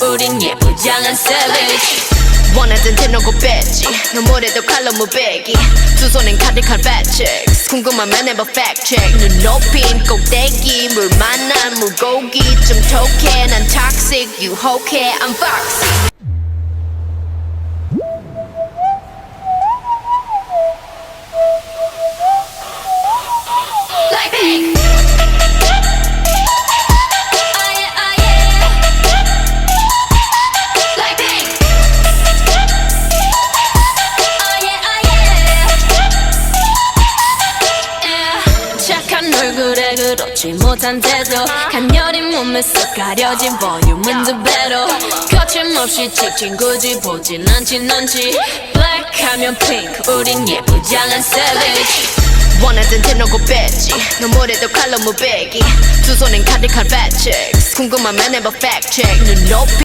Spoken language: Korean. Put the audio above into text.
우린 예쁘장한 savage. 원하던 대놓고 뺐지 너무래도 칼로 무배기 두 손엔 가득한 fat chicks 궁금하면 해봐 fact check 눈 높인 꼭대기 물 만난 물고기 좀 톡해 난 toxic 유혹해 I'm foxy. 얼굴에 그렇지 못한 태도 간녀린 몸에 쏙 가려진 볼륨은 두 배로 거침없이 찍힌 굳이 보진 않지 넌지 black 하면 pink 우린 예쁘장한 savage. 원하던 대놓고 뺐지 너무래도 칼로 무배기 두 손엔 가득한 fat chicks 궁금하면 해봐 fact check 눈 높이